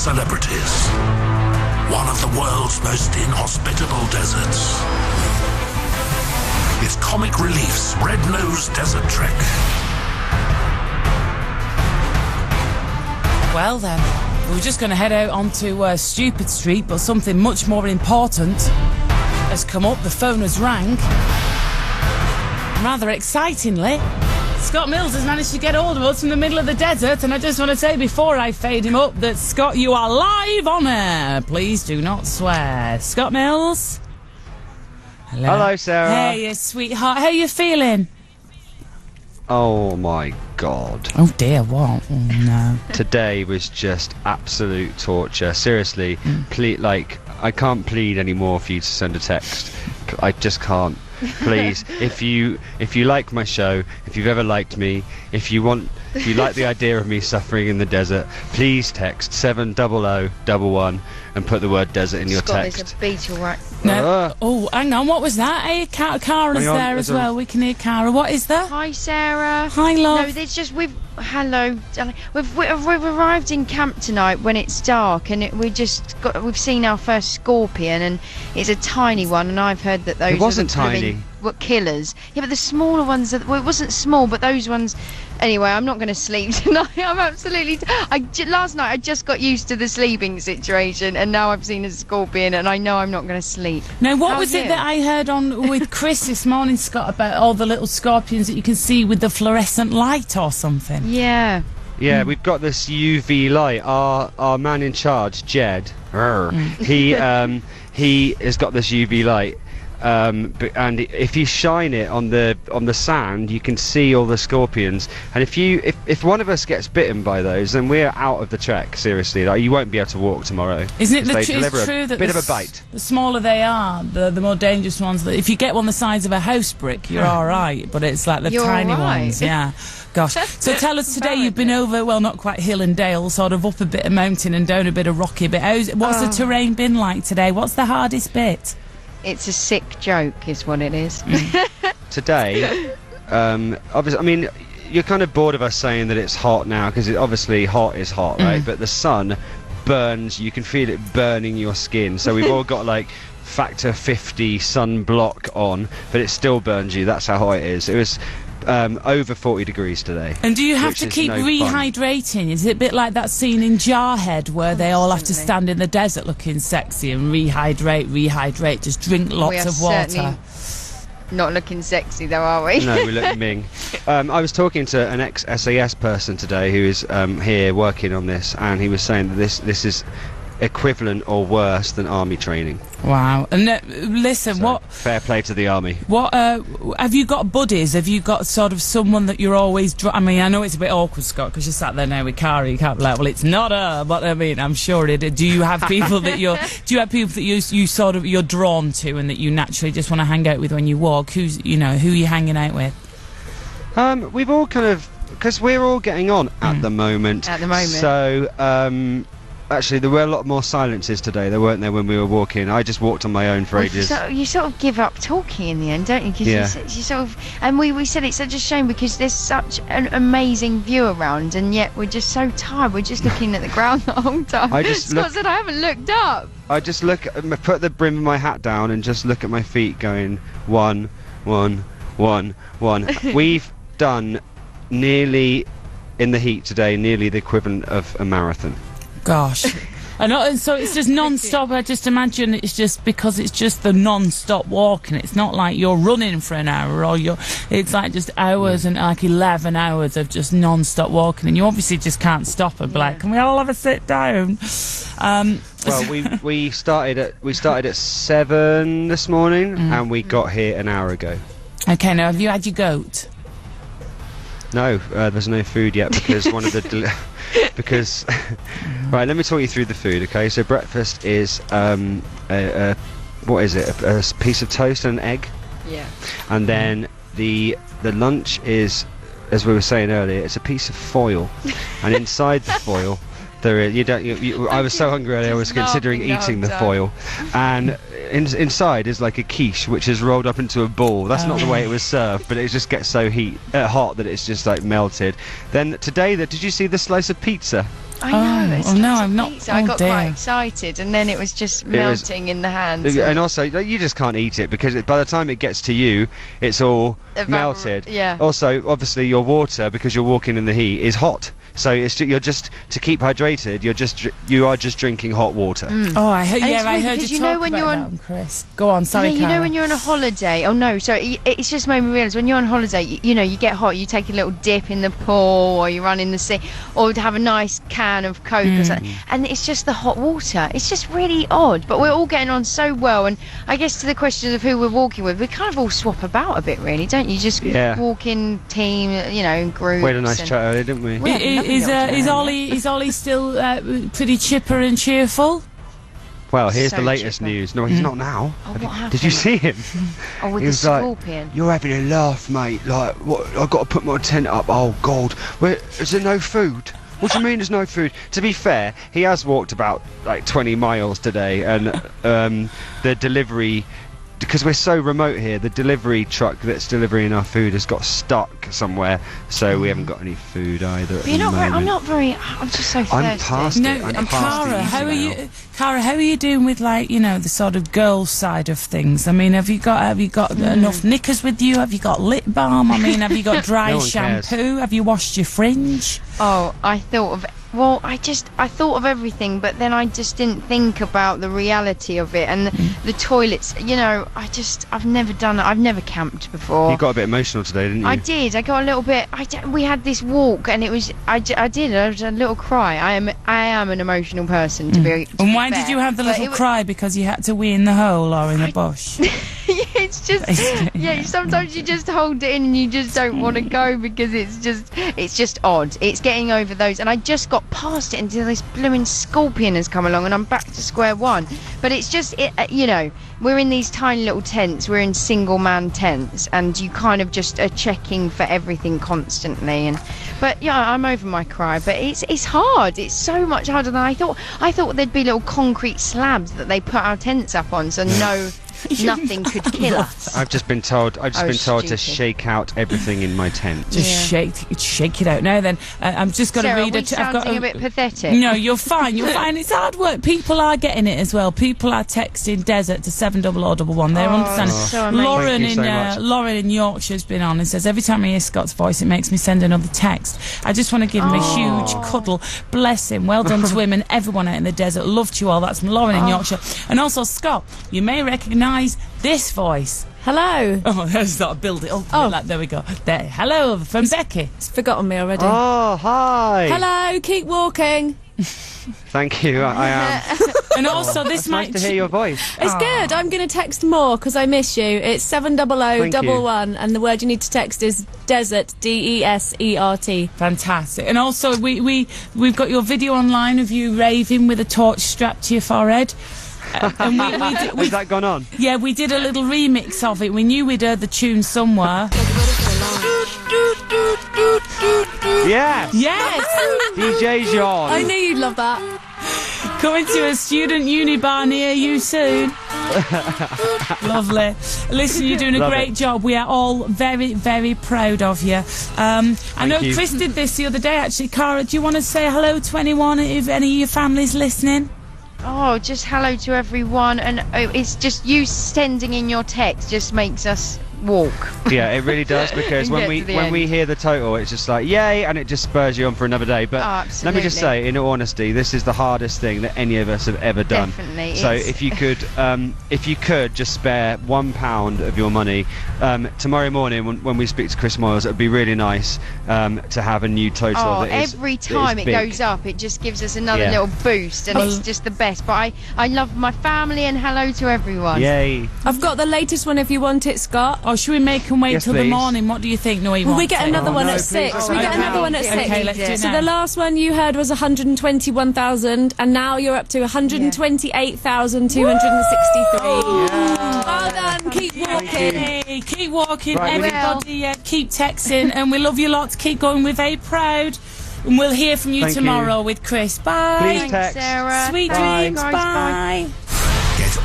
celebrities. One of the world's most inhospitable deserts. With comic relief's red-nosed desert trek. Well then, we were just going to head out onto Stupid Street, but something much more important has come up. The phone has rang. Rather excitingly, Scott Mills has managed to get hold of us from the middle of the desert, and I just want to say before I fade him up that, Scott, you are live on air. Please do not swear. Scott Mills? Hello, Sarah. Hey, you sweetheart. How you feeling? Oh, my God. Oh, dear, what? Oh, no. Today was just absolute torture. Seriously, I can't plead anymore for you to send a text. I just can't. Please, if you like my show, if you've ever liked me, if you like the idea of me suffering in the desert, please text 70011 and put the word desert in your text. There's a beetle right. No. Oh, hang on, what was that? Hey, Cara's there as well. We can hear Cara. What is that? Hi, Sarah. Hi, love. No, there's just hello, darling. We've arrived in camp tonight when it's dark, and we've seen our first scorpion, and it's a tiny one, and I've heard that those it wasn't are the tiny. Killers. Yeah, but the smaller ones. It wasn't small, but those ones. Anyway, I'm not going to sleep tonight. I'm absolutely. Last night I just got used to the sleeping situation, and now I've seen a scorpion, and I know I'm not going to sleep. Now, what was it that I heard on with Chris this morning, Scott, about all the little scorpions that you can see with the fluorescent light or something? Yeah. Yeah, we've got this UV light. Our man in charge, Jed, he has got this UV light. And if you shine it on the sand, you can see all the scorpions. And if one of us gets bitten by those, then we're out of the trek. Seriously, you won't be able to walk tomorrow. Isn't it it's true that bit of a bite? The smaller they are, the more dangerous ones. If you get one the size of a house brick, you're all right. But it's like the tiny ones. Yeah. Gosh. So tell us today, you've been over, well, not quite hill and dale, sort of up a bit of mountain and down a bit of rocky bit. What's the terrain been like today? What's the hardest bit? It's a sick joke, is what it is. Today, obviously, I mean, you're kind of bored of us saying that it's hot now, because obviously hot is hot, right? But the sun burns, you can feel it burning your skin. So we've all got like factor 50 sunblock on, but it still burns you. That's how hot it is. It was over 40 degrees today. And do you have to keep rehydrating? Is it a bit like that scene in Jarhead where they all have to stand in the desert looking sexy and rehydrate, just drink lots of water? Not looking sexy though, are we? No, we look ming. I was talking to an ex-SAS person today who is here working on this, and he was saying that this is equivalent or worse than army training. Wow. And listen, so, fair play to the army. What have you got buddies? Have you got sort of someone that you're always I mean, I know it's a bit awkward, Scott, because you're sat there now with Cara. You can't be like, well, it's not her, but I mean, I'm sure it is. Do you have people that you sort of you're drawn to and that you naturally just want to hang out with when you walk? Who are you hanging out with? We've all kind of, because we're all getting on at the moment. So actually, there were a lot more silences today. There weren't there when we were walking. I just walked on my own for ages. You sort of give up talking in the end, don't you? Because you sort of, and we said it's such a shame because there's such an amazing view around, and yet we're just so tired. We're just looking at the ground the whole time. Scott said I haven't looked up. I just put the brim of my hat down and just look at my feet, going 1, 1, 1, 1. We've done nearly, in the heat today, nearly the equivalent of a marathon. Gosh. And so it's just non-stop. I just imagine it's just because it's just the non-stop walking. It's not like you're running for an hour or it's like just hours and like 11 hours of just non-stop walking, and you obviously just can't stop and be like, can we all have a sit down? Well, we started at 7 this morning and we got here an hour ago. Okay, now have you had your goat? No, there's no food yet because one of the because right, let me talk you through the food. Okay, so breakfast is what is it? A piece of toast and an egg. Yeah. And then the lunch is, as we were saying earlier, it's a piece of foil, and inside the foil there is I was so hungry earlier I was considering eating the foil, and inside is like a quiche which is rolled up into a ball. That's not the way it was served, but it just gets so hot that it's just like melted. Then today, did you see the slice of pizza? I know. It's no, lots of I'm not. pizza. I got dear. quite excited, and then it was just melting in the hands. And also, you just can't eat it because by the time it gets to you, it's all melted. Yeah. Also, obviously, your water, because you're walking in the heat, is hot. So you're just to keep hydrated. You are just drinking hot water. Oh, I heard. And Yeah, it's I weird heard because you you know talk when about you're that on- one, Chris. Go on, sorry, Yeah, you Cara. know when you're on a holiday. Oh no, so it's just made me realise when you're on holiday, you know, you get hot, you take a little dip in the pool, or you run in the sea, or to have a nice can of Coke or something, and it's just the hot water. It's just really odd. But we're all getting on so well, and I guess to the question of who we're walking with, we kind of all swap about a bit, really, don't you? Just walk in team, you know, in groups. We had a nice chat earlier, didn't we? Is Ollie still pretty chipper and cheerful? Well, here's So the latest chipper. news. No, he's not now. Oh, what happened? Did you see him? Oh, with He the was like, scorpion. "You're having a laugh, mate. Like, what? I've got to put my tent up. Oh God, is there no food? What do you mean there's no food?" To be fair, he has walked about like 20 miles today, and the delivery, because we're so remote here, the delivery truck that's delivering our food has got stuck somewhere, so we haven't got any food either. But you're not very. I'm just so thirsty. I'm past it. No, I'm past Cara, the how are eating you? Cara, how are you doing with, like, you know, the sort of girl side of things? I mean, have you got enough knickers with you? Have you got lip balm? I mean, have you got dry No one cares. shampoo? Have you washed your fringe? Oh, I thought of. Well, I thought of everything, but then I just didn't think about the reality of it and the toilets. You know, I've never done it. I've never camped before. You got a bit emotional today, didn't you? I did. I got a little bit. We had this walk, and it was. I did. I was a little cry. I am an emotional person, to be. And why did you have the But little it cry? Because you had to wee in the hole or in the bush? Yeah, it's just. Basically, Yeah, sometimes you just hold it in and you just don't want to go because it's just odd. It's getting over those, and I just got past it until this blooming scorpion has come along, and I'm back to square one. But it's just, you know, we're in these tiny little tents. We're in single man tents, and you kind of just are checking for everything constantly. But yeah, I'm over my cry. But it's hard. It's so much harder than I thought. I thought there'd be little concrete slabs that they put our tents up on, so nothing could kill us. I've just been told. To stupid. shake out everything in my tent. Just shake it out. Now then, I'm just going to Sarah, read are we it. I've got sounding a bit pathetic? No, you're fine. You're fine. It's hard work. People are getting it as well. People are texting desert to 70011. They're understanding. that's so amazing. Lauren Thank you so much. Lauren in Yorkshire's been on and says every time I hear Scott's voice, it makes me send another text. I just want to give him a huge cuddle. Bless him. Well done to him and everyone out in the desert. Loved you all. That's from Lauren in Yorkshire. And also Scott, you may recognise this voice. Hello. Oh, let's not build it up. Like, there we go. There. Hello from Becky. It's forgotten me already. Oh, hi. Hello, keep walking. Thank you. I am. And also this Nice might to hear your voice. It's good. I'm going to text more because I miss you. It's 70011 and the word you need to text is desert, DESERT. Fantastic. And also we've got your video online of you raving with a torch strapped to your forehead. And Has that gone on? yeah, we did a little remix of it. We knew we'd heard the tune somewhere. Yes. Yes! DJ John. I knew you'd love that. Coming to a student uni bar near you soon. Lovely. Listen, you're doing a Love great it. job. We are all very, very proud of you. I know you. Chris did this the other day, actually. Cara, do you want to say hello to anyone, if any of your family's listening? Oh, just hello to everyone, and it's just you sending in your text just makes us walk. Yeah, it really does, because And when get to the we end. hear the total, it's just like yay, and it just spurs you on for another day. But Oh, let me just absolutely. say, in all honesty, this is the hardest thing that any of us have ever done. Definitely, So it's- if you could just spare £1 of your money tomorrow morning when we speak to Chris Moyles, it would be really nice to have a new total. Oh, that is- every that is time it big. goes up, it just gives us another Yeah. little boost, and it's just the best. But I love my family, and hello to everyone. Yay! I've got the latest one if you want it, Scott. Or should we make them wait Yes, till the please. morning? What do you think? No, Well, we get another one no, at please. 6. We Okay. get another one at 6. Okay, let's do it So now. the last one you heard was 121,000, and now you're up to 128,263. Well done. Keep walking. Hey, keep walking, Right, everybody. Keep texting, and we love you lots. Keep going. We're very proud, and we'll hear from you Thank you. tomorrow with Chris. Bye. Please Thanks, text. Sarah. Sweet Thanks, dreams. guys. Bye. Bye.